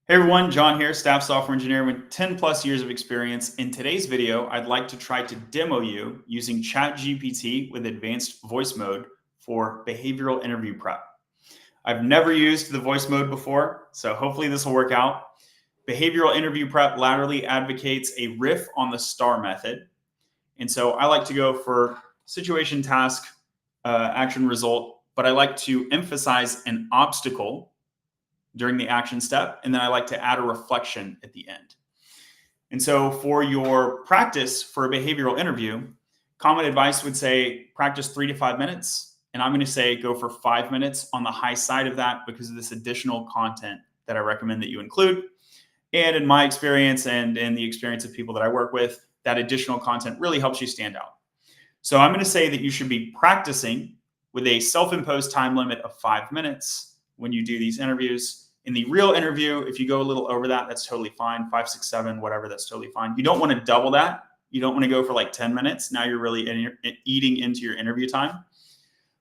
Hey everyone, John here, staff software engineer with 10 plus years of experience. In today's video, I'd like to try to demo you using ChatGPT with advanced voice mode for behavioral interview prep. I've never used the voice mode before, so hopefully this will work out. Behavioral interview prep laterally advocates a riff on the STAR method. And so I like to go for situation, task, action, result, but I like to emphasize an obstacle during the action step, and then I like to add a reflection at the end. And so for your practice for a behavioral interview, common advice would say practice 3 to 5 minutes, and I'm going to say go for 5 minutes on the high side of that because of this additional content that I recommend that you include. And in my experience and in the experience of people that I work with, that additional content really helps you stand out. So I'm going to say that you should be practicing with a self-imposed time limit of 5 minutes when you do these interviews. In the real interview, if you go a little over that, that's totally fine. 5, 6, 7, whatever, that's totally fine. You don't want to double that. You don't want to go for like 10 minutes. Now you're really eating into your interview time.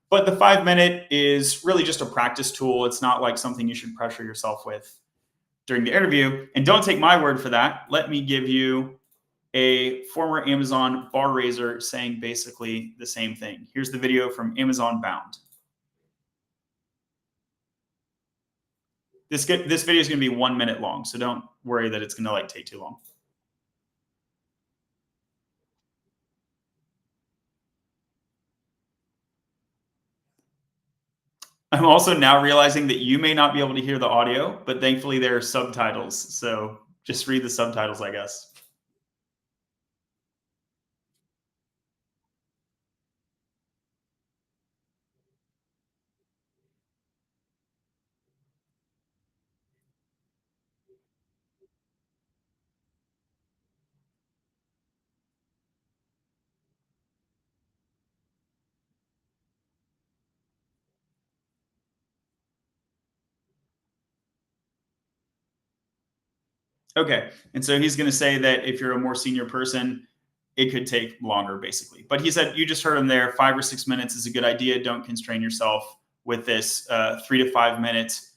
But the 5 minute is really just a practice tool. It's not like something you should pressure yourself with during the interview. And don't take my word for that. Let me give you a former Amazon bar raiser saying basically the same thing. Here's the video from Amazon Bound. This video is going to be 1 minute long, so don't worry that it's going to take too long. I'm also now realizing that you may not be able to hear the audio, but thankfully there are subtitles. So just read the subtitles, I guess. Okay. And so he's going to say that if you're a more senior person, it could take longer, basically. But he said, you just heard him there, 5 or 6 minutes is a good idea. Don't constrain yourself with this 3 to 5 minutes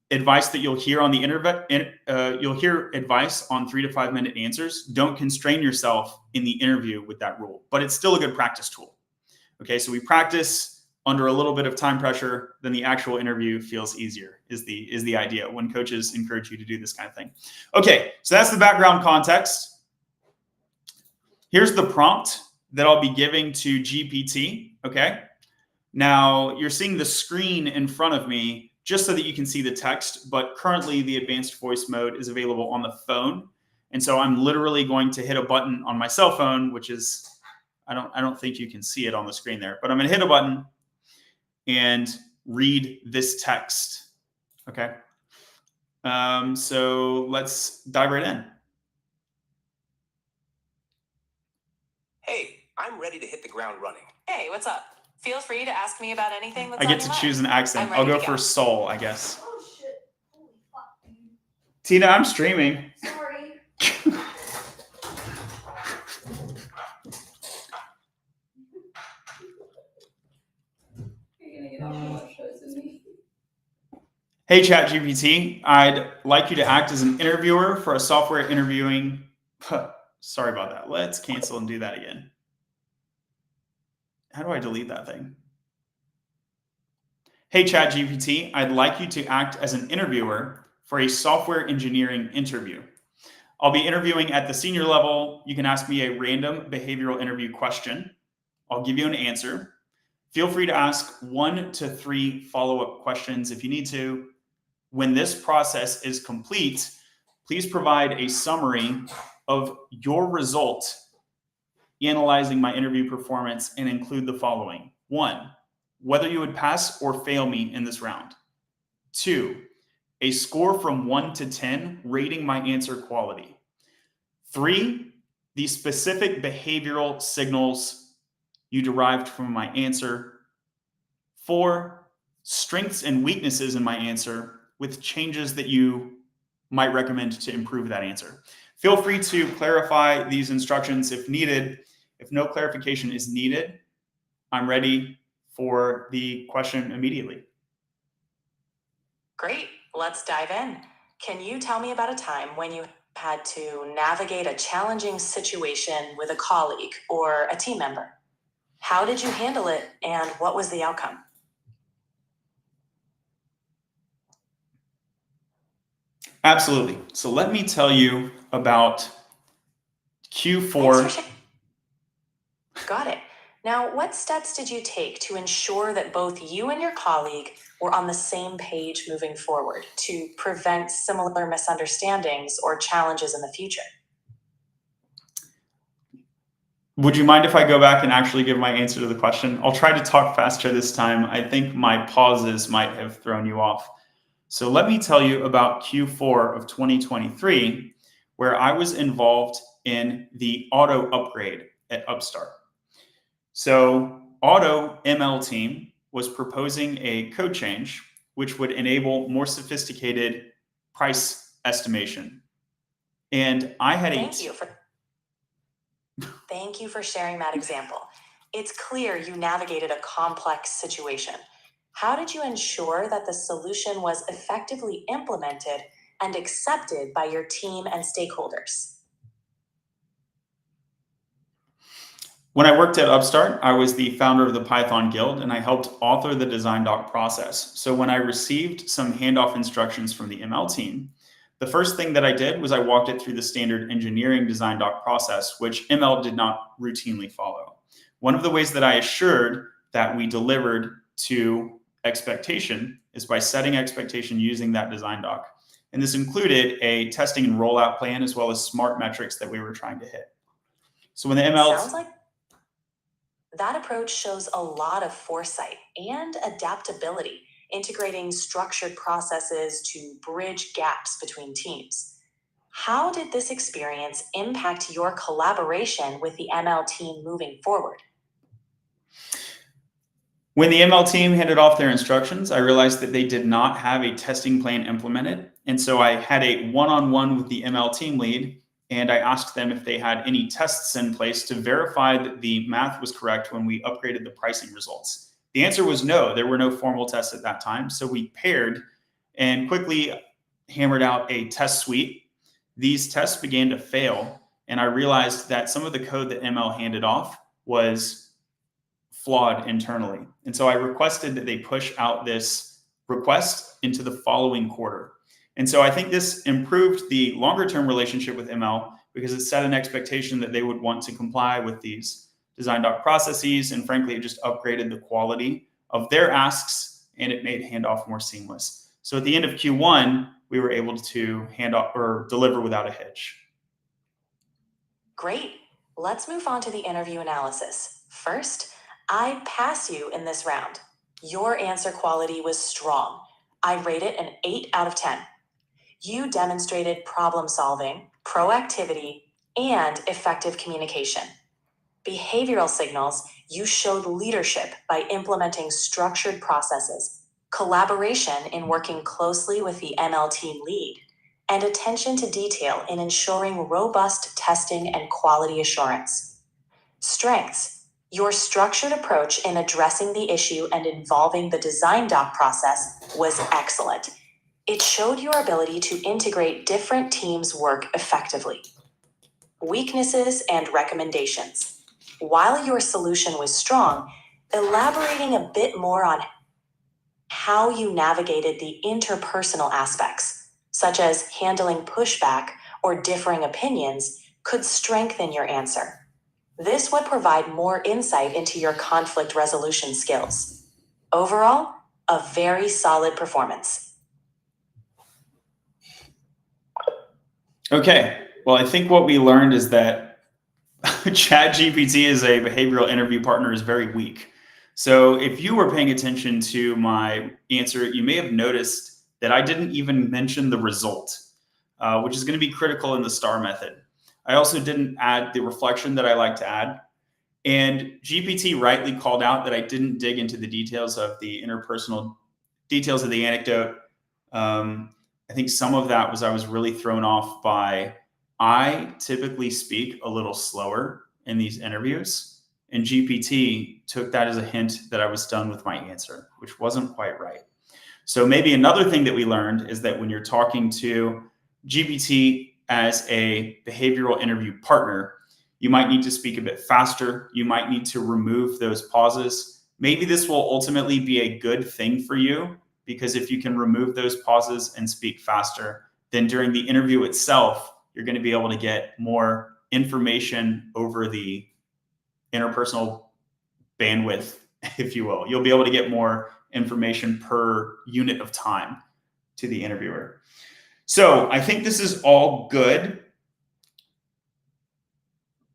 advice that you'll hear on the you'll hear advice on 3 to 5 minute answers. Don't constrain yourself in the interview with that rule, but it's still a good practice tool. Okay, so we practice under a little bit of time pressure, then the actual interview feels easier is the idea when coaches encourage you to do this kind of thing. Okay, so that's the background context. Here's the prompt that I'll be giving to GPT. Okay, now you're seeing the screen in front of me just so that you can see the text, but currently the advanced voice mode is available on the phone. And so I'm literally going to hit a button on my cell phone, which is, I don't think you can see it on the screen there, but I'm gonna hit a button and read this text, okay? So let's dive right in. Hey, I'm ready to hit the ground running. Hey, what's up? Feel free to ask me about anything that's I on get your to mind. choose an accent. I'm I'll ready go to for go. soul, I guess. Oh shit. Holy fuck, dude. Tina, I'm streaming. Sorry. You're gonna get off more shows than me. Hey, ChatGPT, I'd like you to act as an interviewer for a software interviewing. Sorry about that. Let's cancel and do that again. How do I delete that thing? Hey, ChatGPT, I'd like you to act as an interviewer for a software engineering interview. I'll be interviewing at the senior level. You can ask me a random behavioral interview question. I'll give you an answer. Feel free to ask 1 to 3 follow-up questions if you need to. When this process is complete, please provide a summary of your result analyzing my interview performance and include the following. 1, whether you would pass or fail me in this round. 2, a score from 1 to 10 rating my answer quality. 3, the specific behavioral signals you derived from my answer. 4, strengths and weaknesses in my answer with changes that you might recommend to improve that answer. Feel free to clarify these instructions if needed. If no clarification is needed, I'm ready for the question immediately. Great, let's dive in. Can you tell me about a time when you had to navigate a challenging situation with a colleague or a team member? How did you handle it and what was the outcome? Absolutely. So let me tell you about Thanks for Q4. sharing. Got it. Now, what steps did you take to ensure that both you and your colleague were on the same page moving forward to prevent similar misunderstandings or challenges in the future? Would you mind if I go back and actually give my answer to the question? I'll try to talk faster this time. I think my pauses might have thrown you off. So let me tell you about Q4 of 2023, where I was involved in the auto upgrade at Upstart. So Auto ML team was proposing a code change which would enable more sophisticated price estimation. And I had Thank you for sharing that example. It's clear you navigated a complex situation. How did you ensure that the solution was effectively implemented and accepted by your team and stakeholders? When I worked at Upstart, I was the founder of the Python Guild and I helped author the design doc process. So when I received some handoff instructions from the ML team, the first thing that I did was I walked it through the standard engineering design doc process, which ML did not routinely follow. One of the ways that I assured that we delivered to expectation is by setting expectation using that design doc. And this included a testing and rollout plan as well as smart metrics that we were trying to hit. So when the ML Sounds like that approach shows a lot of foresight and adaptability, integrating structured processes to bridge gaps between teams. How did this experience impact your collaboration with the ML team moving forward? When the ML team handed off their instructions, I realized that they did not have a testing plan implemented. And so I had a one-on-one with the ML team lead, and I asked them if they had any tests in place to verify that the math was correct when we upgraded the pricing results. The answer was no, there were no formal tests at that time. So we paired and quickly hammered out a test suite. These tests began to fail, and I realized that some of the code that ML handed off was flawed internally. And so I requested that they push out this request into the following quarter. And so I think this improved the longer term relationship with ML because it set an expectation that they would want to comply with these design doc processes. And frankly, it just upgraded the quality of their asks and it made handoff more seamless. So at the end of Q1, we were able to hand off or deliver without a hitch. Great. Let's move on to the interview analysis. First, I pass you in this round. Your answer quality was strong. I rate it an 8 out of 10. You demonstrated problem solving, proactivity, and effective communication. Behavioral signals, you showed leadership by implementing structured processes, collaboration in working closely with the ML team lead, and attention to detail in ensuring robust testing and quality assurance. Strengths, your structured approach in addressing the issue and involving the design doc process was excellent. It showed your ability to integrate different teams' work effectively. Weaknesses and recommendations. While your solution was strong, elaborating a bit more on how you navigated the interpersonal aspects, such as handling pushback or differing opinions, could strengthen your answer. This would provide more insight into your conflict resolution skills. Overall, a very solid performance. Okay, well, I think what we learned is that ChatGPT as a behavioral interview partner is very weak. So if you were paying attention to my answer, you may have noticed that I didn't even mention the result, which is going to be critical in the STAR method. I also didn't add the reflection that I like to add. And GPT rightly called out that I didn't dig into the details of the interpersonal details of the anecdote. I think some of that was I was really thrown off by I typically speak a little slower in these interviews, and GPT took that as a hint that I was done with my answer, which wasn't quite right. So maybe another thing that we learned is that when you're talking to GPT as a behavioral interview partner, you might need to speak a bit faster. You might need to remove those pauses. Maybe this will ultimately be a good thing for you, because if you can remove those pauses and speak faster, then during the interview itself, you're going to be able to get more information over the interpersonal bandwidth, if you will. You'll be able to get more information per unit of time to the interviewer. So I think this is all good,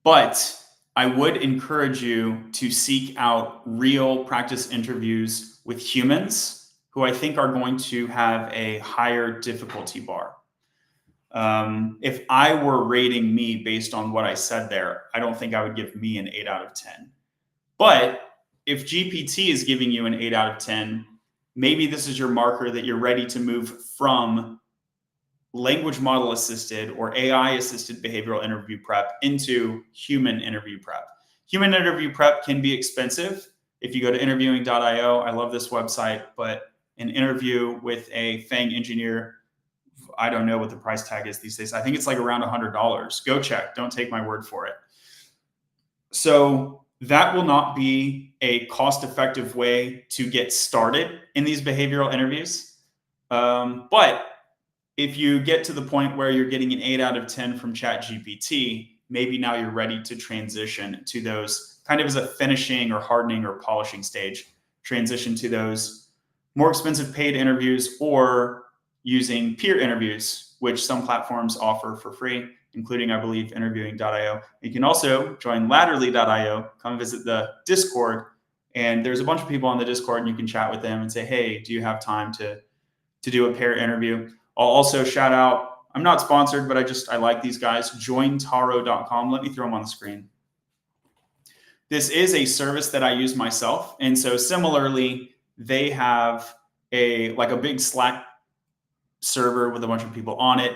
but I would encourage you to seek out real practice interviews with humans who I think are going to have a higher difficulty bar. If I were rating me based on what I said there, I don't think I would give me an 8 out of 10. But if GPT is giving you an 8 out of 10, maybe this is your marker that you're ready to move from language model assisted or AI assisted behavioral interview prep into human interview prep. Human interview prep can be expensive. If you go to interviewing.io, I love this website, but an interview with a FANG engineer, I don't know what the price tag is these days. I think it's like around $100. Go check. Don't take my word for it. So that will not be a cost-effective way to get started in these behavioral interviews. But if you get to the point where you're getting an 8 out of 10 from ChatGPT, maybe now you're ready to transition to those kind of as a finishing or hardening or polishing stage, transition to those more expensive paid interviews or using peer interviews, which some platforms offer for free, including, I believe, interviewing.io. You can also join latterly.io, come visit the Discord, and there's a bunch of people on the Discord, and you can chat with them and say, hey, do you have time to do a pair interview? I'll also shout out, I'm not sponsored, but I like these guys, jointaro.com. Let me throw them on the screen. This is a service that I use myself. And so similarly, they have a big Slack server with a bunch of people on it.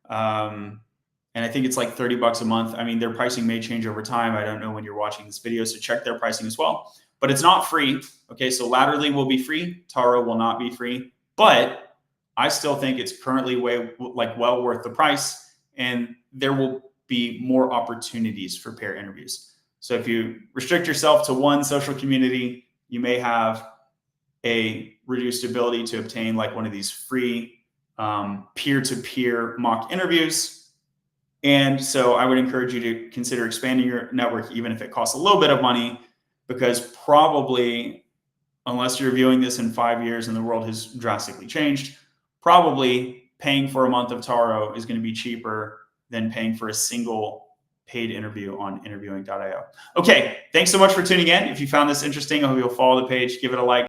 And I think it's like $30 a month. I mean, their pricing may change over time. I don't know when you're watching this video, so check their pricing as well. But it's not free. Okay, so Latterly will be free. Taro will not be free. But I still think it's currently well worth the price, and there will be more opportunities for pair interviews. So if you restrict yourself to one social community, you may have a reduced ability to obtain like one of these free peer-to-peer mock interviews. And so I would encourage you to consider expanding your network, even if it costs a little bit of money, because probably, unless you're viewing this in 5 years and the world has drastically changed, probably paying for a month of Taro is going to be cheaper than paying for a single paid interview on interviewing.io. Okay, thanks so much for tuning in. If you found this interesting, I hope you'll follow the page, give it a like.